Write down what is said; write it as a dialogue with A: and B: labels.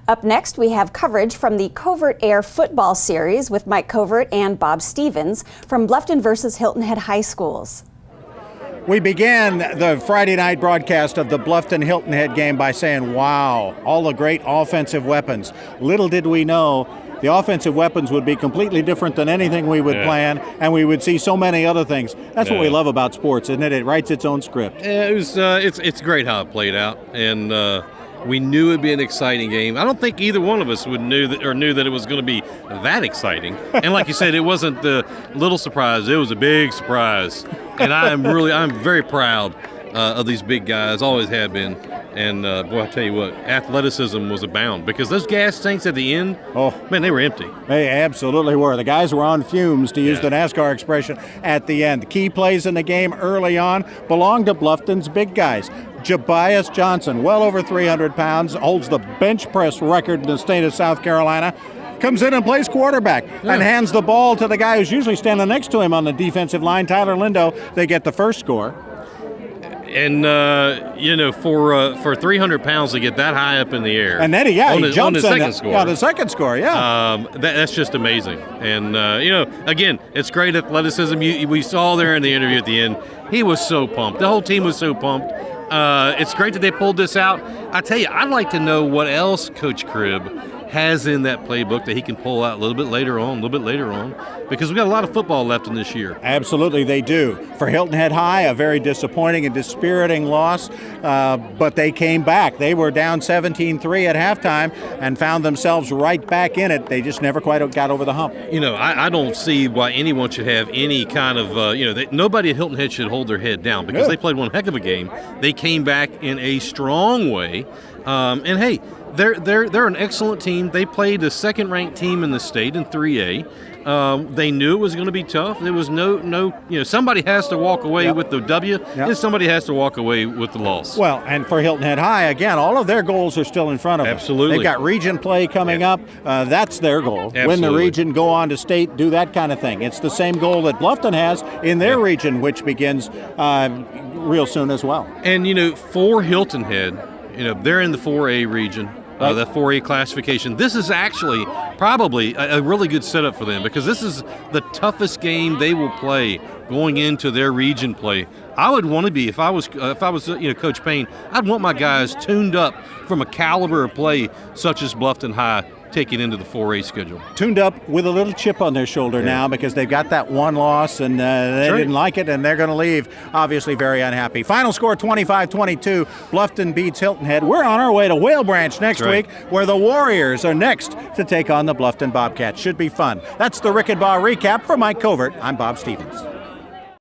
A: Up next, we have coverage from the Covert Air Football Series with Mike Covert and Bob Stevens from Bluffton versus Hilton Head High Schools.
B: We began the Friday night broadcast of the Bluffton-Hilton Head game by saying, wow, all the great offensive weapons. Little did we know the offensive weapons would be completely different than anything we would plan, and we would see so many other things. That's what we love about sports, isn't it? It writes its own script.
C: Yeah, it's great how it played out, and we knew it'd be an exciting game. I don't think either one of us knew that it was going to be that exciting. And like you said, it wasn't the little surprise; it was a big surprise. And I'm very proud of these big guys. Always have been. And boy, I tell you what, athleticism was abound because those gas tanks at the end, man, they were empty.
B: They absolutely were. The guys were on fumes, to use the NASCAR expression, at the end. The key plays in the game early on belonged to Bluffton's big guys. Jabias Johnson, well over 300 pounds, holds the bench press record in the state of South Carolina. Comes in and plays quarterback and hands the ball to the guy who's usually standing next to him on the defensive line, Tyler Lindo. They get the first score.
C: And, for 300 pounds to get that high up in the air.
B: And then he jumps
C: on the second score.
B: Yeah, the second score,
C: that's just amazing. And, again, it's great athleticism. We saw there in the interview at the end, he was so pumped. The whole team was so pumped. It's great that they pulled this out. I tell you, I'd like to know what else Coach Cribb has in that playbook that he can pull out a little bit later on, because we've got a lot of football left in this year.
B: Absolutely, they do. For Hilton Head High, a very disappointing and dispiriting loss, but they came back. They were down 17-3 at halftime and found themselves right back in it. They just never quite got over the hump.
C: I don't see why anyone should have any kind of, nobody at Hilton Head should hold their head down because they played one heck of a game. They came back in a strong way, and hey, They're an excellent team. They played the second-ranked team in the state in 3A. They knew it was going to be tough. There was somebody has to walk away with the W, and somebody has to walk away with the loss.
B: Well, and for Hilton Head High, again, all of their goals are still in front of them.
C: Absolutely.
B: They've got region play coming up. That's their goal.
C: Absolutely.
B: Win the region, go on to state, do that kind of thing. It's the same goal that Bluffton has in their region, which begins real soon as well.
C: And, for Hilton Head, they're in the 4A region. The 4A classification. This is actually probably a really good setup for them because this is the toughest game they will play going into their region play. I would want to be, if I was Coach Payne, I'd want my guys tuned up from a caliber of play such as Bluffton High taking into the 4A schedule.
B: Tuned up with a little chip on their shoulder now because they've got that one loss and they didn't like it and they're going to leave obviously very unhappy. Final score 25-22. Bluffton beats Hilton Head. We're on our way to Whale Branch next week where the Warriors are next to take on the Bluffton Bobcats. Should be fun. That's the Reichenbach recap. For Mike Covert, I'm Bob Stevens.